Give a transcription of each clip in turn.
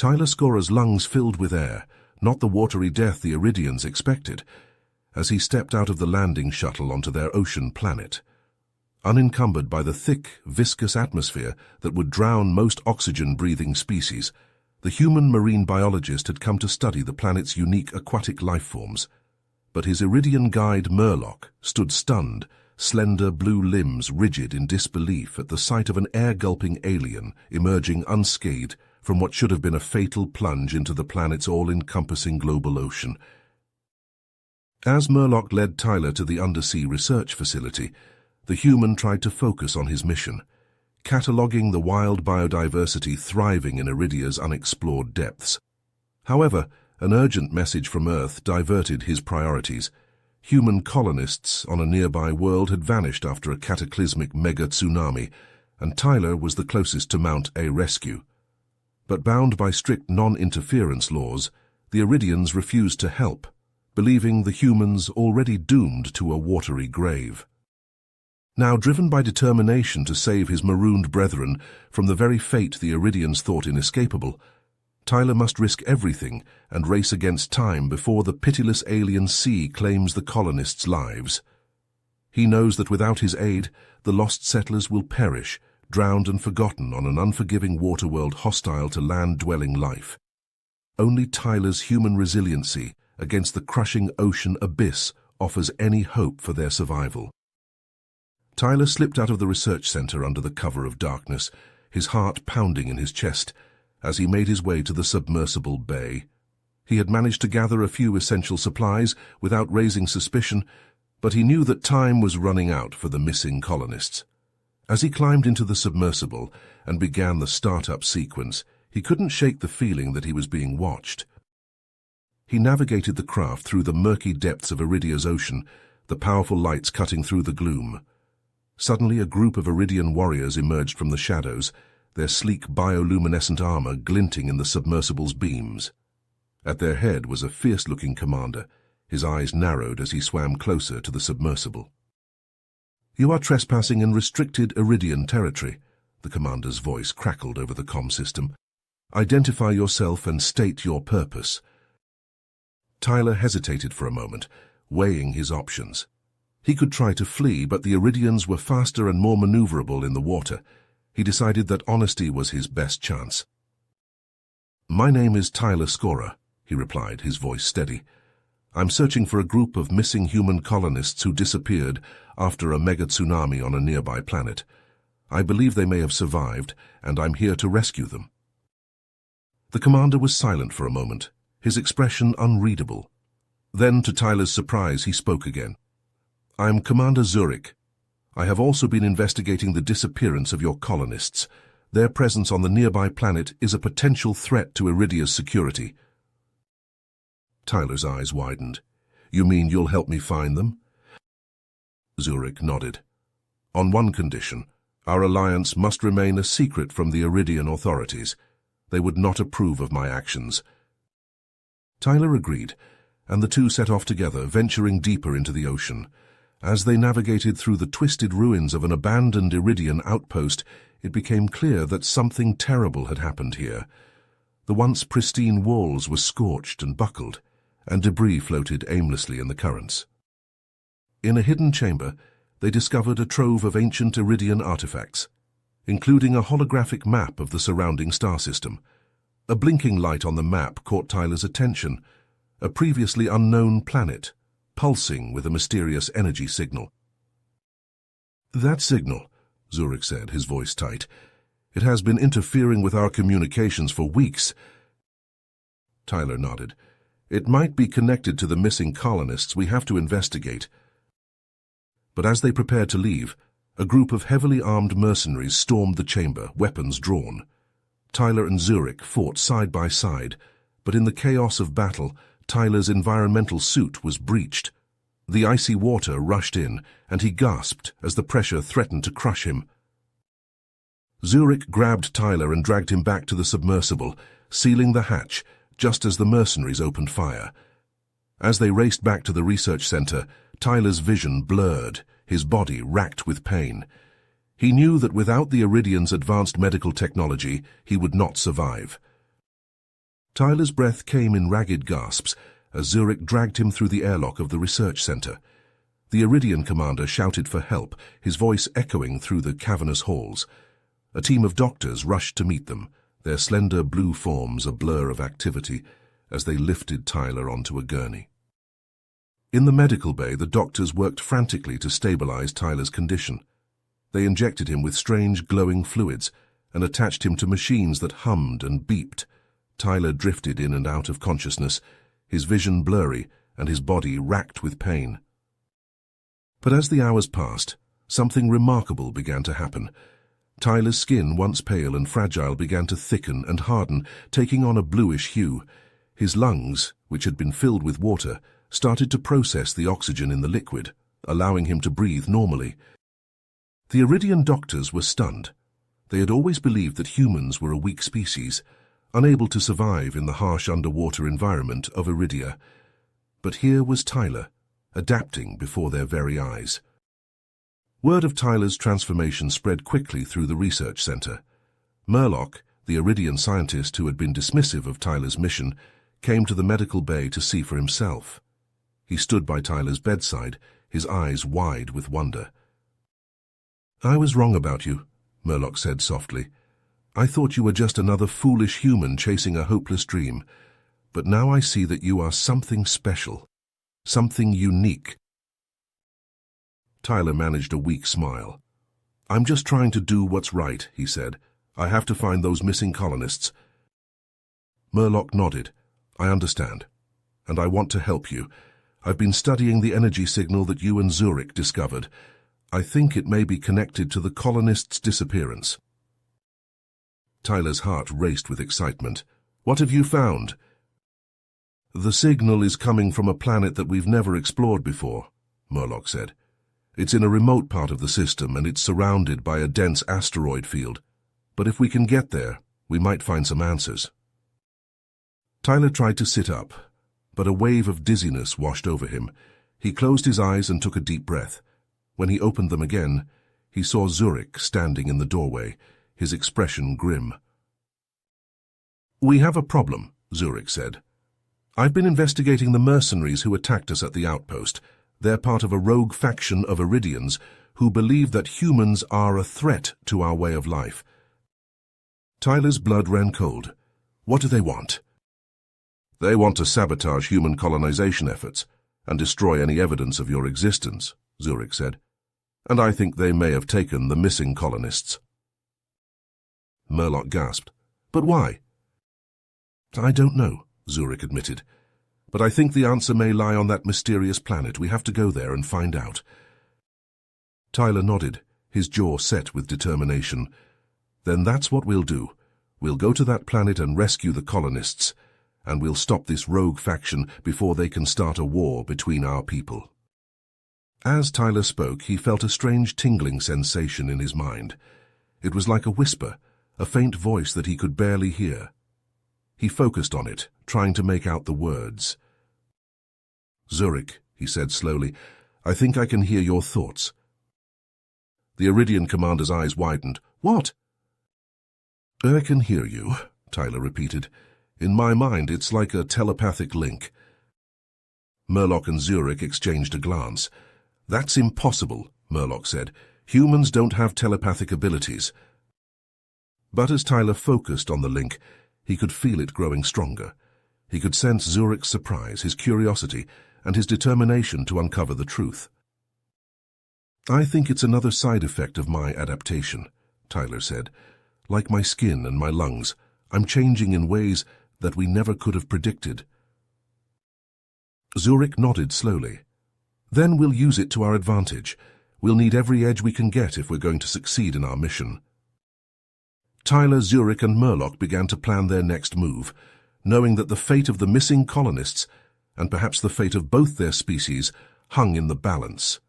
Tyler Scorer's lungs filled with air, not the watery death the Iridians expected, as he stepped out of the landing shuttle onto their ocean planet. Unencumbered by the thick, viscous atmosphere that would drown most oxygen-breathing species, the human marine biologist had come to study the planet's unique aquatic life forms. But his Iridian guide Murloc stood stunned, slender blue limbs rigid in disbelief at the sight of an air-gulping alien emerging unscathed from what should have been a fatal plunge into the planet's all-encompassing global ocean. As Murloc led Tyler to the undersea research facility, the human tried to focus on his mission, cataloguing the wild biodiversity thriving in Iridia's unexplored depths. However, an urgent message from Earth diverted his priorities. Human colonists on a nearby world had vanished after a cataclysmic mega-tsunami, and Tyler was the closest to mount a rescue. But bound by strict non-interference laws, the Iridians refused to help, believing the humans already doomed to a watery grave. Now driven by determination to save his marooned brethren from the very fate the Iridians thought inescapable, Tyler must risk everything and race against time before the pitiless alien sea claims the colonists' lives. He knows that without his aid, the lost settlers will perish, drowned and forgotten on an unforgiving waterworld hostile to land-dwelling life. Only Tyler's human resiliency against the crushing ocean abyss offers any hope for their survival. Tyler slipped out of the research center under the cover of darkness, his heart pounding in his chest, as he made his way to the submersible bay. He had managed to gather a few essential supplies without raising suspicion, but he knew that time was running out for the missing colonists. As he climbed into the submersible and began the startup sequence, he couldn't shake the feeling that he was being watched. He navigated the craft through the murky depths of Iridia's ocean, the powerful lights cutting through the gloom. Suddenly a group of Iridian warriors emerged from the shadows, their sleek bioluminescent armor glinting in the submersible's beams. At their head was a fierce-looking commander, his eyes narrowed as he swam closer to the submersible. "You are trespassing in restricted Iridian territory," the commander's voice crackled over the comm system. "Identify yourself and state your purpose." Tyler hesitated for a moment, weighing his options. He could try to flee, but the Iridians were faster and more maneuverable in the water. He decided that honesty was his best chance. "My name is Tyler Scorer," he replied, his voice steady. "I'm searching for a group of missing human colonists who disappeared after a mega-tsunami on a nearby planet. I believe they may have survived, and I'm here to rescue them." The commander was silent for a moment, his expression unreadable. Then, to Tyler's surprise, he spoke again. "I'm Commander Zurich. I have also been investigating the disappearance of your colonists. Their presence on the nearby planet is a potential threat to Iridia's security." Tyler's eyes widened. "You mean you'll help me find them?" Zurich nodded. "On one condition. Our alliance must remain a secret from the Iridian authorities. They would not approve of my actions." Tyler agreed, and the two set off together, venturing deeper into the ocean. As they navigated through the twisted ruins of an abandoned Iridian outpost, it became clear that something terrible had happened here. The once pristine walls were scorched and buckled, and debris floated aimlessly in the currents. In a hidden chamber, they discovered a trove of ancient Iridian artifacts, including a holographic map of the surrounding star system. A blinking light on the map caught Tyler's attention, a previously unknown planet, pulsing with a mysterious energy signal. "That signal," Zurich said, his voice tight. "It has been interfering with our communications for weeks." Tyler nodded. "It might be connected to the missing colonists. We have to investigate." But as they prepared to leave, a group of heavily armed mercenaries stormed the chamber, weapons drawn. Tyler and Zurich fought side by side, but in the chaos of battle, Tyler's environmental suit was breached. The icy water rushed in, and he gasped as the pressure threatened to crush him. Zurich grabbed Tyler and dragged him back to the submersible, sealing the hatch just as the mercenaries opened fire. As they raced back to the research center, Tyler's vision blurred, his body racked with pain. He knew that without the Iridians' advanced medical technology, he would not survive. Tyler's breath came in ragged gasps as Zurich dragged him through the airlock of the research center. The Iridian commander shouted for help, his voice echoing through the cavernous halls. A team of doctors rushed to meet them, their slender blue forms a blur of activity as they lifted Tyler onto a gurney. In the medical bay, the doctors worked frantically to stabilize Tyler's condition. They injected him with strange glowing fluids and attached him to machines that hummed and beeped. Tyler drifted in and out of consciousness, his vision blurry and his body racked with pain. But as the hours passed, something remarkable began to happen. Tyler's skin, once pale and fragile, began to thicken and harden, taking on a bluish hue. His lungs, which had been filled with water, started to process the oxygen in the liquid, allowing him to breathe normally. The Iridian doctors were stunned. They had always believed that humans were a weak species, unable to survive in the harsh underwater environment of Iridia. But here was Tyler, adapting before their very eyes. Word of Tyler's transformation spread quickly through the research center. Murloc, the Iridian scientist who had been dismissive of Tyler's mission, came to the medical bay to see for himself. He stood by Tyler's bedside, his eyes wide with wonder. "I was wrong about you," Murloc said softly. "I thought you were just another foolish human chasing a hopeless dream. But now I see that you are something special, something unique." Tyler managed a weak smile. "I'm just trying to do what's right," he said. "I have to find those missing colonists." Murloc nodded. "I understand. And I want to help you. I've been studying the energy signal that you and Zurich discovered. I think it may be connected to the colonists' disappearance." Tyler's heart raced with excitement. "What have you found?" "The signal is coming from a planet that we've never explored before," Murloc said. "It's in a remote part of the system and it's surrounded by a dense asteroid field. But if we can get there, we might find some answers." Tyler tried to sit up, but a wave of dizziness washed over him. He closed his eyes and took a deep breath. When he opened them again, he saw Zurich standing in the doorway, his expression grim. "We have a problem," Zurich said. "I've been investigating the mercenaries who attacked us at the outpost. They're part of a rogue faction of Iridians who believe that humans are a threat to our way of life." Tyler's blood ran cold. "What do they want?" "They want to sabotage human colonization efforts and destroy any evidence of your existence," Zurich said. "And I think they may have taken the missing colonists." Murloc gasped. "But why?" "I don't know," Zurich admitted. "But I think the answer may lie on that mysterious planet. We have to go there and find out." Tyler nodded, his jaw set with determination. "Then that's what we'll do. We'll go to that planet and rescue the colonists, and we'll stop this rogue faction before they can start a war between our people." As Tyler spoke, he felt a strange tingling sensation in his mind. It was like a whisper, a faint voice that he could barely hear. He focused on it, trying to make out the words. "Zurich," he said slowly, "I think I can hear your thoughts." The Iridian commander's eyes widened. "What?" "I can hear you," Tyler repeated. "In my mind, it's like a telepathic link." Murloc and Zurich exchanged a glance. "That's impossible," Murloc said. "Humans don't have telepathic abilities." But as Tyler focused on the link, he could feel it growing stronger. He could sense Zurich's surprise, his curiosity, and his determination to uncover the truth. "I think it's another side effect of my adaptation," Tyler said. "Like my skin and my lungs, I'm changing in ways that we never could have predicted." Zurich nodded slowly. "Then we'll use it to our advantage. We'll need every edge we can get if we're going to succeed in our mission." Tyler, Zurich, and Murloc began to plan their next move, knowing that the fate of the missing colonists, and perhaps the fate of both their species, hung in the balance.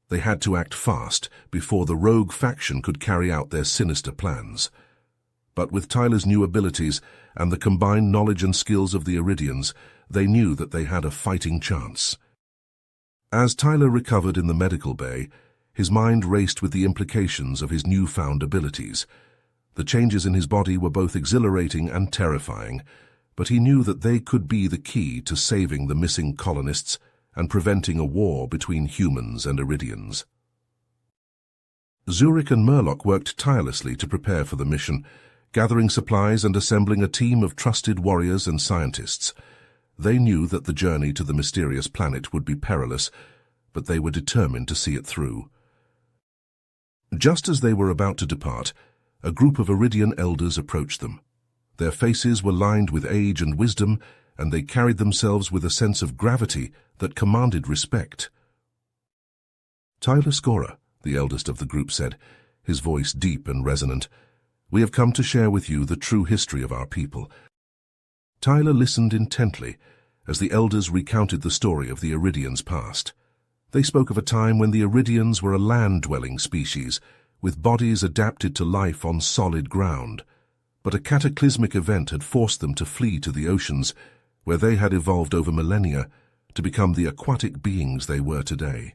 They had to act fast before the rogue faction could carry out their sinister plans. But with Tyler's new abilities and the combined knowledge and skills of the Iridians, they knew that they had a fighting chance. As Tyler recovered in the medical bay, his mind raced with the implications of his newfound abilities. The changes in his body were both exhilarating and terrifying, but he knew that they could be the key to saving the missing colonists and preventing a war between humans and Iridians. Zurich and Murloc worked tirelessly to prepare for the mission, gathering supplies and assembling a team of trusted warriors and scientists. They knew that the journey to the mysterious planet would be perilous, but they were determined to see it through. Just as they were about to depart, a group of Iridian elders approached them. Their faces were lined with age and wisdom, and they carried themselves with a sense of gravity that commanded respect. "Tyler Scorer," the eldest of the group said, his voice deep and resonant, "we have come to share with you the true history of our people." Tyler listened intently as the elders recounted the story of the Iridians' past. They spoke of a time when the Iridians were a land-dwelling species, with bodies adapted to life on solid ground. But a cataclysmic event had forced them to flee to the oceans, where they had evolved over millennia to become the aquatic beings they were today.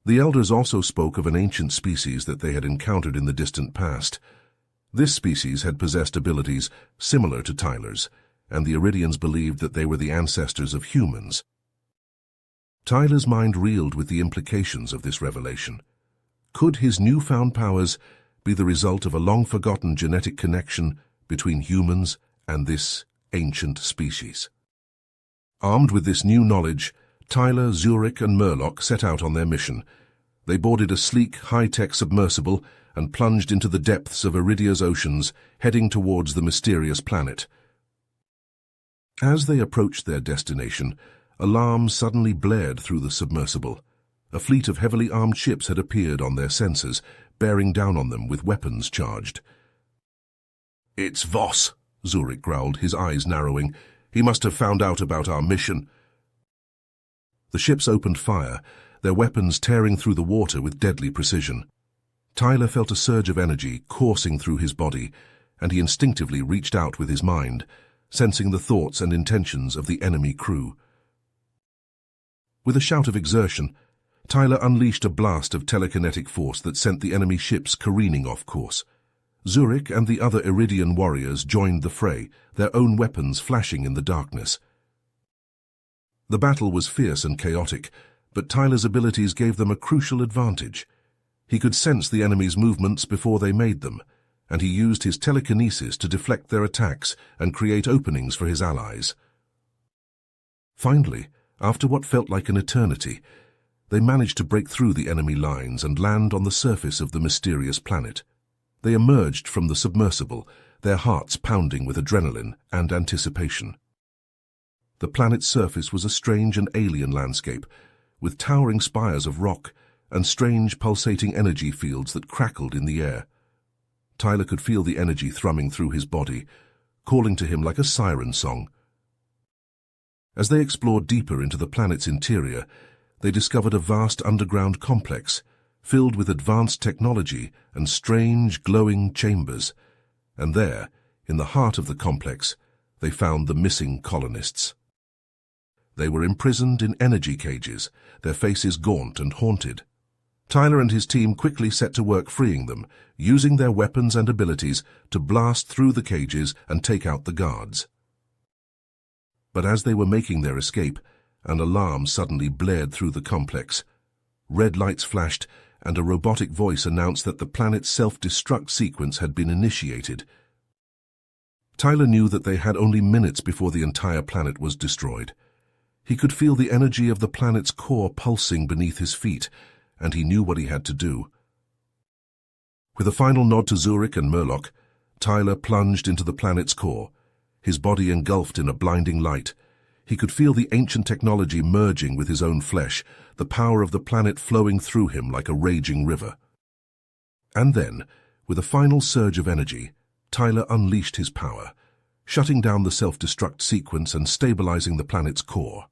The elders also spoke of an ancient species that they had encountered in the distant past. This species had possessed abilities similar to Tyler's, and the Iridians believed that they were the ancestors of humans. Tyler's mind reeled with the implications of this revelation. Could his newfound powers be the result of a long-forgotten genetic connection between humans and this ancient species? Armed with this new knowledge, Tyler, Zurich, and Murloc set out on their mission. They boarded a sleek, high-tech submersible and plunged into the depths of Iridia's oceans, heading towards the mysterious planet. As they approached their destination, alarms suddenly blared through the submersible. A fleet of heavily armed ships had appeared on their sensors, bearing down on them with weapons charged. "It's Voss," Zurich growled, his eyes narrowing. "He must have found out about our mission." The ships opened fire, their weapons tearing through the water with deadly precision. Tyler felt a surge of energy coursing through his body, and he instinctively reached out with his mind, sensing the thoughts and intentions of the enemy crew. With a shout of exertion, Tyler unleashed a blast of telekinetic force that sent the enemy ships careening off course. Zurich and the other Iridian warriors joined the fray, their own weapons flashing in the darkness. The battle was fierce and chaotic, but Tyler's abilities gave them a crucial advantage. He could sense the enemy's movements before they made them, and he used his telekinesis to deflect their attacks and create openings for his allies. Finally, after what felt like an eternity, they managed to break through the enemy lines and land on the surface of the mysterious planet. They emerged from the submersible, their hearts pounding with adrenaline and anticipation. The planet's surface was a strange and alien landscape, with towering spires of rock and strange pulsating energy fields that crackled in the air. Tyler could feel the energy thrumming through his body, calling to him like a siren song. As they explored deeper into the planet's interior, they discovered a vast underground complex, filled with advanced technology and strange, glowing chambers. And there, in the heart of the complex, they found the missing colonists. They were imprisoned in energy cages, their faces gaunt and haunted. Tyler and his team quickly set to work freeing them, using their weapons and abilities to blast through the cages and take out the guards. But as they were making their escape, an alarm suddenly blared through the complex. Red lights flashed, and a robotic voice announced that the planet's self-destruct sequence had been initiated. Tyler knew that they had only minutes before the entire planet was destroyed. He could feel the energy of the planet's core pulsing beneath his feet, and he knew what he had to do. With a final nod to Zurich and Murloc, Tyler plunged into the planet's core, his body engulfed in a blinding light. He could feel the ancient technology merging with his own flesh, the power of the planet flowing through him like a raging river. And then, with a final surge of energy, Tyler unleashed his power, shutting down the self-destruct sequence and stabilizing the planet's core.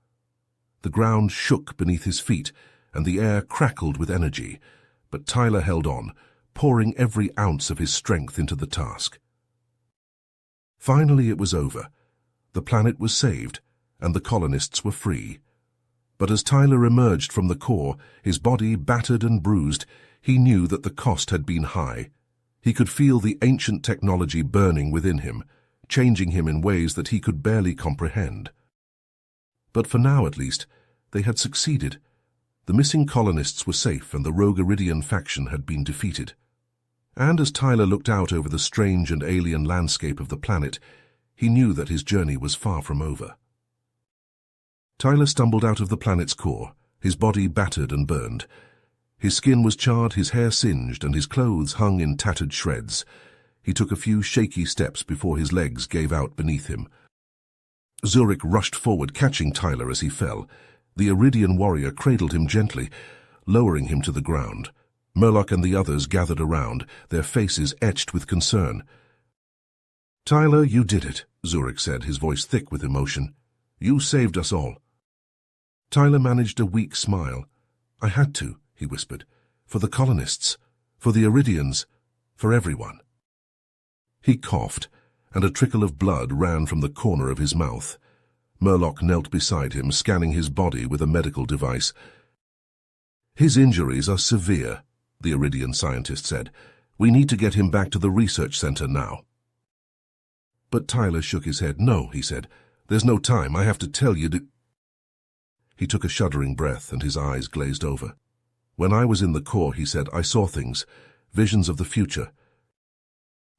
The ground shook beneath his feet, and the air crackled with energy, but Tyler held on, pouring every ounce of his strength into the task. Finally, it was over. The planet was saved, and the colonists were free. But as Tyler emerged from the core, his body battered and bruised, he knew that the cost had been high. He could feel the ancient technology burning within him, changing him in ways that he could barely comprehend. But for now, at least, they had succeeded. The missing colonists were safe and the rogue Iridian faction had been defeated. And as Tyler looked out over the strange and alien landscape of the planet, he knew that his journey was far from over. Tyler stumbled out of the planet's core, his body battered and burned. His skin was charred, his hair singed, and his clothes hung in tattered shreds. He took a few shaky steps before his legs gave out beneath him. Zurich rushed forward, catching Tyler as he fell. The Iridian warrior cradled him gently, lowering him to the ground. Murloc and the others gathered around, their faces etched with concern. "Tyler, you did it," Zurich said, his voice thick with emotion. "You saved us all." Tyler managed a weak smile. "I had to," he whispered. "For the colonists, for the Iridians, for everyone." He coughed, and a trickle of blood ran from the corner of his mouth. Murloc knelt beside him, scanning his body with a medical device. "His injuries are severe," the Iridian scientist said. "We need to get him back to the research center now." But Tyler shook his head. "No," he said. "There's no time. I have to tell you to—" He took a shuddering breath, and his eyes glazed over. "When I was in the core," he said, "I saw things, visions of the future."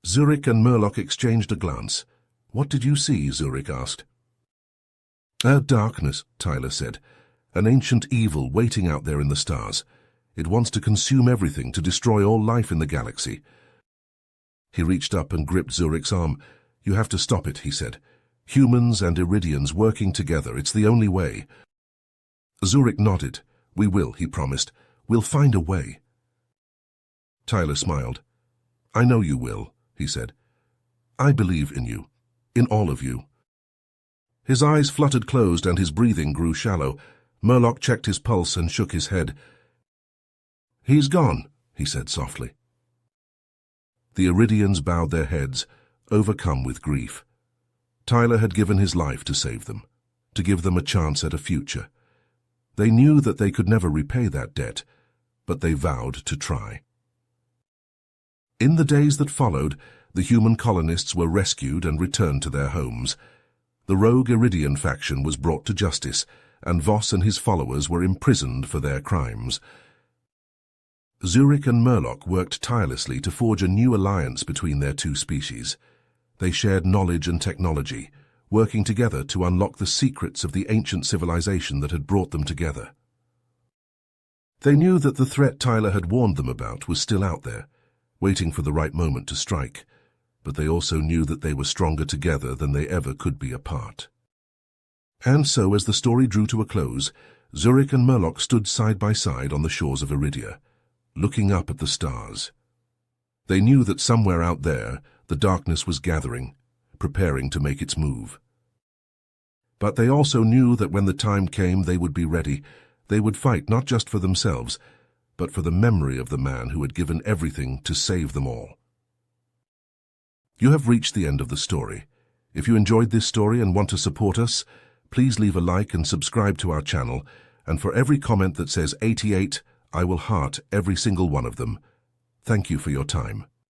Zurich and Murloc exchanged a glance. "What did you see?" Zurich asked. "Darkness," Tyler said. "An ancient evil waiting out there in the stars. It wants to consume everything, to destroy all life in the galaxy." He reached up and gripped Zurich's arm. "You have to stop it," he said. "Humans and Iridians working together. It's the only way." Zurich nodded. "We will," he promised. "We'll find a way." Tyler smiled. "I know you will," he said. "I believe in you. In all of you." His eyes fluttered closed and his breathing grew shallow. Murloc checked his pulse and shook his head. "He's gone," he said softly. The Iridians bowed their heads, overcome with grief. Tyler had given his life to save them, to give them a chance at a future. They knew that they could never repay that debt, but they vowed to try. In the days that followed, the human colonists were rescued and returned to their homes. The rogue Iridian faction was brought to justice, and Voss and his followers were imprisoned for their crimes. Zurich and Murloc worked tirelessly to forge a new alliance between their two species. They shared knowledge and technology, working together to unlock the secrets of the ancient civilization that had brought them together. They knew that the threat Tyler had warned them about was still out there, waiting for the right moment to strike, but they also knew that they were stronger together than they ever could be apart. And so, as the story drew to a close, Zurich and Murloc stood side by side on the shores of Iridia, looking up at the stars. They knew that somewhere out there, the darkness was gathering, preparing to make its move. But they also knew that when the time came, they would be ready. They would fight not just for themselves, but for the memory of the man who had given everything to save them all. You have reached the end of the story. If you enjoyed this story and want to support us, please leave a like and subscribe to our channel, and for every comment that says 88, I will heart every single one of them. Thank you for your time.